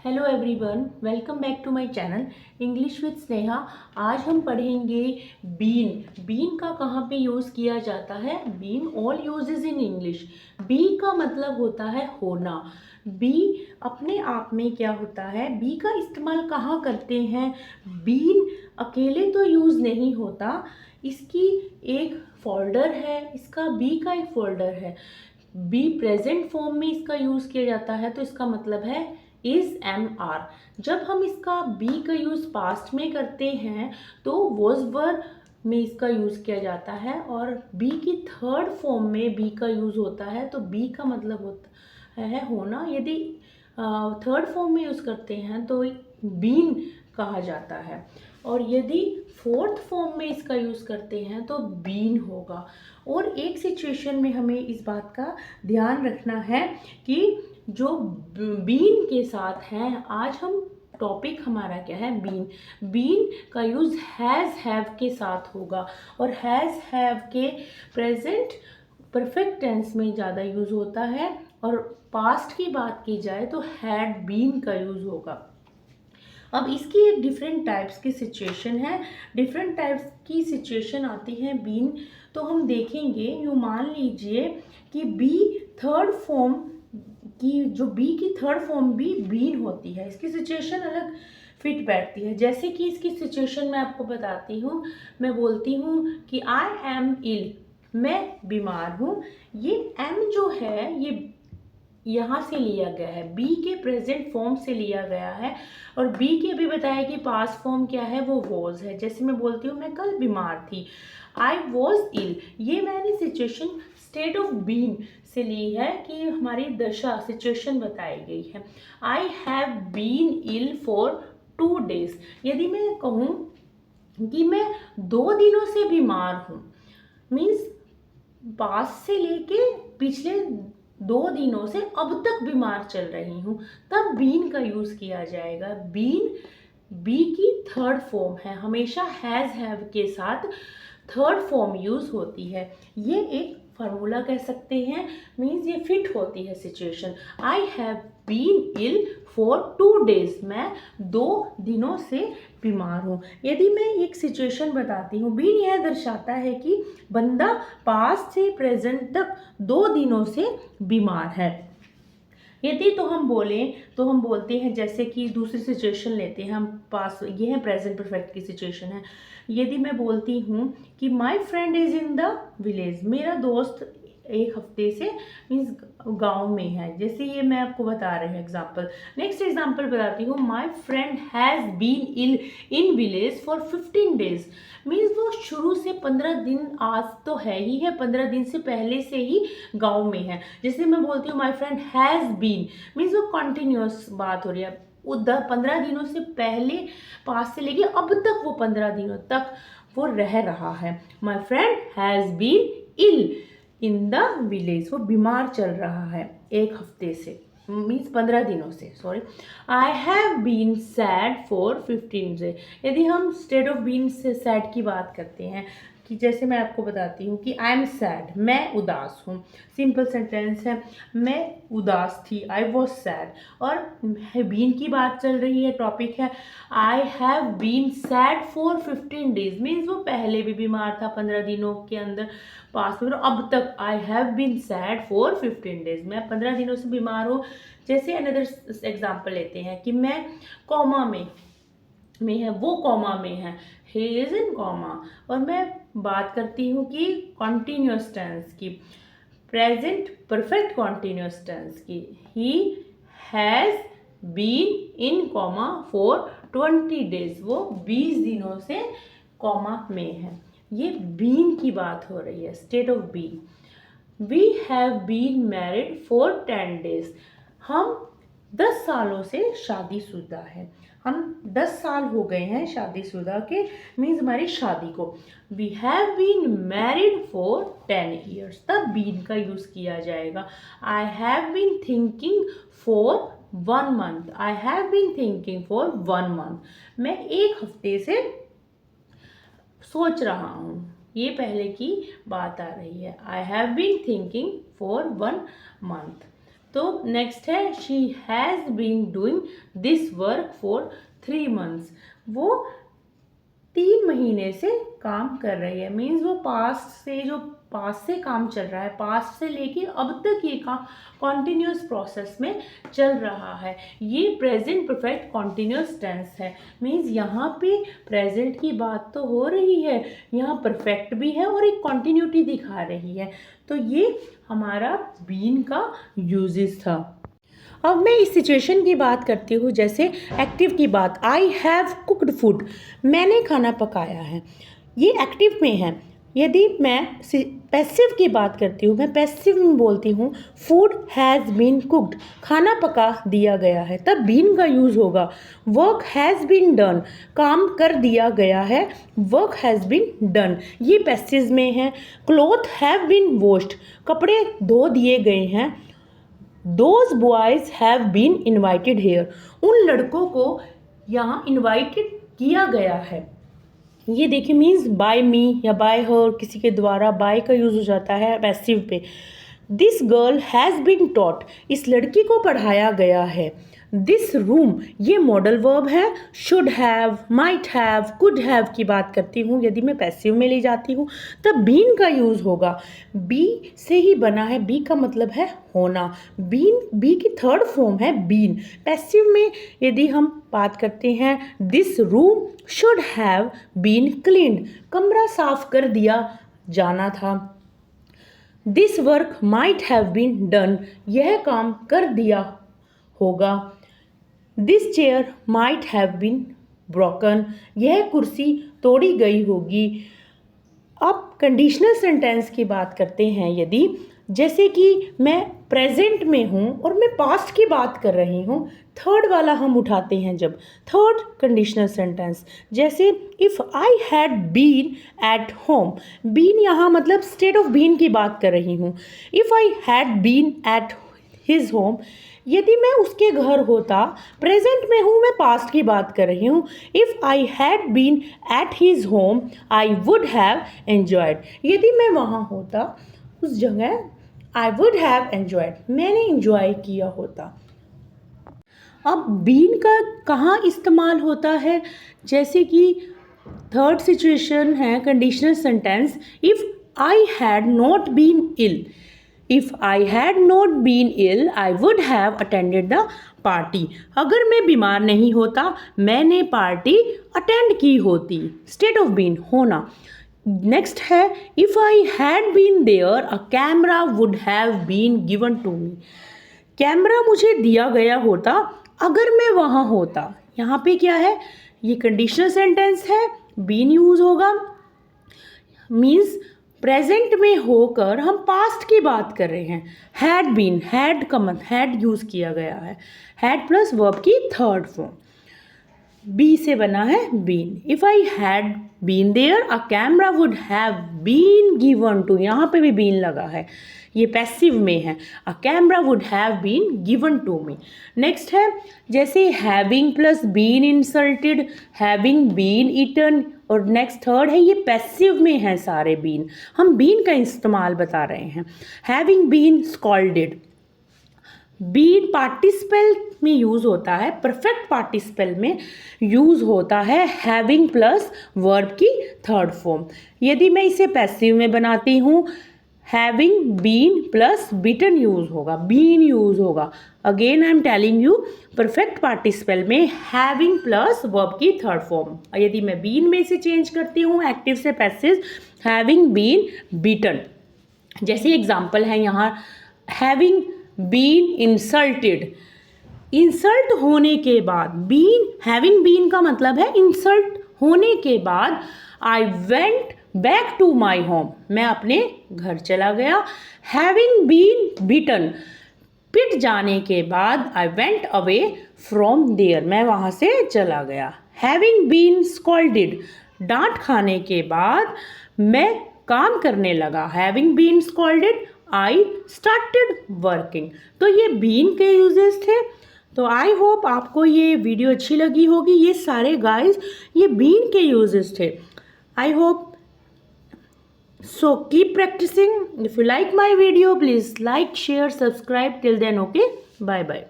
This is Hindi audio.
Hello everyone, welcome back to my channel English with Sneha. आज हम पढ़ेंगे बीन। बीन का कहाँ पे यूज़ किया जाता है? Been all uses in English. Be का मतलब होता है होना। बी अपने आप में क्या होता है? बी का इस्तेमाल कहाँ करते हैं? बीन अकेले तो यूज़ नहीं होता, इसकी एक फोल्डर है, इसका बी का एक फोल्डर है। बी प्रेजेंट फॉर्म में इसका यूज़ किया जाता है, तो इसका मतलब है इज एम आर। जब हम इसका बी का यूज़ पास्ट में करते हैं तो वॉज वर में इसका यूज़ किया जाता है, और बी की थर्ड फॉर्म में बी का यूज़ होता है, तो बी का मतलब होता है होना। यदि थर्ड फॉर्म में यूज़ करते हैं तो बीन कहा जाता है, और यदि फोर्थ फॉर्म में इसका यूज़ करते हैं तो बीन होगा। और एक सिचुएशन में हमें इस बात का ध्यान रखना है कि जो बीन के साथ हैं, आज हम टॉपिक हमारा क्या है? बीन। बीन का यूज़ हैज़ हैव के साथ होगा, और हैज़ हैव के प्रेजेंट परफेक्ट टेंस में ज़्यादा यूज़ होता है, और पास्ट की बात की जाए तो हैड बीन का यूज़ होगा। अब इसकी एक डिफरेंट टाइप्स की सिचुएशन है, डिफरेंट टाइप्स की सिचुएशन आती है बीन। तो हम देखेंगे, यूँ मान लीजिए कि बी थर्ड फॉर्म की, जो बी की थर्ड फॉर्म भी बीन होती है, इसकी सिचुएशन अलग फिट बैठती है। जैसे कि इसकी सिचुएशन मैं आपको बताती हूँ। मैं बोलती हूँ कि आई एम इल, मैं बीमार हूँ। ये एम जो है ये यहाँ से लिया गया है, बी के प्रेजेंट फॉर्म से लिया गया है, और बी के भी बताया कि पास्ट फॉर्म क्या है, वो वॉज है। जैसे मैं बोलती हूँ मैं कल बीमार थी, आई वॉज इल, ये मैंने सिचुएशन स्टेट ऑफ बीन से ली है कि हमारी दशा सिचुएशन बताई गई है। I have been ill for 2 days। यदि मैं कहूँ कि मैं 2 दिनों से बीमार हूँ, मीन्स पास से लेके पिछले 2 दिनों से अब तक बीमार चल रही हूँ, तब बीन का यूज़ किया जाएगा। बीन बी की थर्ड फॉर्म है, हमेशा हैज़ हैव के साथ थर्ड फॉर्म यूज़ होती है। ये एक फार्मूला कह सकते हैं, मीन्स ये फिट होती है situation. I have been ill for 2 days, मैं 2 दिनों से बीमार हूँ। यदि मैं एक सिचुएशन बताती हूँ, बीन यह दर्शाता है कि बंदा पास्ट से प्रेजेंट तक 2 दिनों से बीमार है। यदि तो हम बोलें तो हम बोलते हैं, जैसे कि दूसरी सिचुएशन लेते हैं हम, पास ये है प्रेजेंट परफेक्ट की सिचुएशन है। यदि मैं बोलती हूँ कि my friend is in the village, मेरा दोस्त एक हफ्ते से मीन्स गांव में है। जैसे ये मैं आपको बता रही हूँ एग्जाम्पल। नेक्स्ट एग्जाम्पल बताती हूँ, my friend has been in village for 15 days। Means वो शुरू से 15 दिन, आज तो है ही है, 15 दिन से पहले से ही गांव में है। जैसे मैं बोलती हूँ my friend has been, means वो कंटिन्यूस बात हो रही है, वो 15 दिनों से पहले पास से लेके अब तक वो 15 दिनों तक वो रह रहा है। My friend has been ill in the village, वो बीमार चल रहा है एक हफ्ते से, मीन्स 15 दिनों से, sorry. I have been sad for 15 days। यदि हम स्टेट ऑफ बीन से सैड की बात करते हैं, कि जैसे मैं आपको बताती हूँ कि आई एम सैड, मैं उदास हूँ। सिंपल सेंटेंस है, मैं उदास थी, आई वॉज सैड। और बीन की बात चल रही है, टॉपिक है I have been sad for 15 days, means वो पहले भी बीमार था 15 दिनों के अंदर पास में, अब तक I have been sad for 15 days, मैं 15 दिनों से बीमार हूँ। जैसे अनदर एग्जाम्पल लेते हैं कि मैं कॉमा में है, वो कॉमा में है, ही इज इन कॉमा। और मैं बात करती हूँ कि कॉन्टिन्यूस टेंस की, प्रेजेंट परफेक्ट कॉन्टिन्यूस टेंस की, he has been in comma for 20 days, वो 20 दिनों से कॉमा में है। ये बीन की बात हो रही है, state of been. We have been married for 10 days, हम 10 सालों से शादीशुदा है, हम 10 साल हो गए हैं शादीशुदा के, मीन्स हमारी शादी को। We have been married for 10 years, तब बीन का यूज़ किया जाएगा। I have been thinking for 1 month, I have been thinking for 1 month, मैं एक हफ्ते से सोच रहा हूँ, ये पहले की बात आ रही है। I have been thinking for 1 month। तो नेक्स्ट है she has been doing this work for 3 months। वो 3 महीने से काम कर रही है, मीन्स वो पास्ट से काम चल रहा है, पास्ट से लेके अब तक ये काम कॉन्टिन्यूस प्रोसेस में चल रहा है। ये प्रेजेंट परफेक्ट कॉन्टिन्यूस टेंस है, मीन्स यहाँ पे प्रेजेंट की बात तो हो रही है, यहाँ परफेक्ट भी है और एक कॉन्टिन्यूटी दिखा रही है। तो ये हमारा बीन का यूजेस था। अब मैं इस सिचुएशन की बात करती हूँ, जैसे एक्टिव की बात, आई हैव कुक्ड फूड, मैंने खाना पकाया है, ये एक्टिव में है। यदि मैं पैसिव की बात करती हूँ, मैं पैसिव में बोलती हूँ फूड हैज़ बीन कुक्ड, खाना पका दिया गया है, तब बीन का यूज़ होगा। वर्क हैज़ बीन डन, काम कर दिया गया है, वर्क हैज़ बीन डन, ये पैसिव में है। क्लॉथ हैव बीन वॉश्ड, कपड़े धो दिए गए हैं। Those boys have been invited here, उन लड़कों को यहाँ इनवाइटेड किया गया है। ये देखिए मीन्स बाय मी या बाय हर, किसी के द्वारा बाय का यूज़ हो जाता है पैसिव पे। This girl has been taught, इस लड़की को पढ़ाया गया है। दिस रूम, ये मॉडल वर्ब है। Should have, might have, could have की बात करती हूँ, यदि मैं पैसिव में ले जाती हूँ तब बीन का यूज़ होगा। बी से ही बना है, बी का मतलब है होना। बीन, बी की थर्ड फॉर्म है बीन। पैसिव में यदि हम बात करते हैं, this room should have been cleaned, कमरा साफ कर दिया जाना था। This work might have been done, यह काम कर दिया होगा। This chair might have been broken, यह कुर्सी तोड़ी गई होगी। अब कंडीशनल सेंटेंस की बात करते हैं, यदि जैसे कि मैं प्रेजेंट में हूँ और मैं पास्ट की बात कर रही हूँ, थर्ड वाला हम उठाते हैं जब, थर्ड कंडीशनल सेंटेंस, जैसे if I had been at home, been यहाँ मतलब स्टेट ऑफ बीन की बात कर रही हूँ। If I had been at his home, यदि मैं उसके घर होता, प्रेजेंट में हूँ, मैं पास्ट की बात कर रही हूँ। If I had been at his home I would have enjoyed, यदि मैं वहाँ होता उस जगह, आई वुड हैव एन्जॉयड, मैंने इंजॉय किया होता। अब बीन का कहाँ इस्तेमाल होता है, जैसे कि थर्ड सिचुएशन है conditional sentence, if I had not been ill, if I had not been ill I would have attended the party, अगर मैं बीमार नहीं होता मैंने पार्टी अटेंड की होती। स्टेट ऑफ बीन होना। नेक्स्ट है if I had been there a camera would have been given to me, camera मुझे दिया गया होता अगर मैं वहाँ होता। यहाँ पे क्या है, ये कंडीशनल सेंटेंस है, बीन यूज़ होगा, मीन्स प्रेजेंट में होकर हम पास्ट की बात कर रहे हैं। हैड बीन, हैड का मतलब हैड यूज़ किया गया है, हैड प्लस वर्ब की थर्ड फॉर्म, बी से बना है been. If I had been there a camera would have been given to, यहाँ पे भी बीन लगा है, ये पैसिव में है। A camera would have been given to me. Next है जैसे having plus been insulted, having been eaten, और नेक्स्ट थर्ड है, ये पैसिव में है सारे बीन, हम बीन का इस्तेमाल बता रहे हैं। Having been scolded, been participle में यूज़ होता है, परफेक्ट पार्टिसिपल में यूज़ होता है हैविंग प्लस वर्ब की थर्ड फॉर्म। यदि मैं इसे पैसिव में बनाती हूँ, having been plus beaten use होगा, बीन यूज़ होगा। Again I am telling you, perfect participle में हैविंग प्लस वर्ब की थर्ड फॉर्म। यदि मैं बीन में इसे चेंज करती हूँ एक्टिव से पैसिव, हैविंग बीन बीटन। जैसे एग्जाम्पल है यहाँ, हैविंग बीन इंसल्टेड, इंसल्ट होने के बाद, बीन, हैविंग बीन का मतलब है इंसल्ट होने के बाद। I went back to my home, मैं अपने घर चला गया। हैविंग बीन बीटन, पिट जाने के बाद, I went away from there, मैं वहाँ से चला गया। हैविंग बीन स्कॉल्डेड, डांट खाने के बाद मैं काम करने लगा। Having been scolded I started working. तो ये बीन के यूजेस थे। तो आई होप आपको ये वीडियो अच्छी लगी होगी। ये सारे गाइस ये बीन के यूजेस थे। I hope So keep practicing. If you like my video, please like, share, subscribe. Till then, okay, bye bye.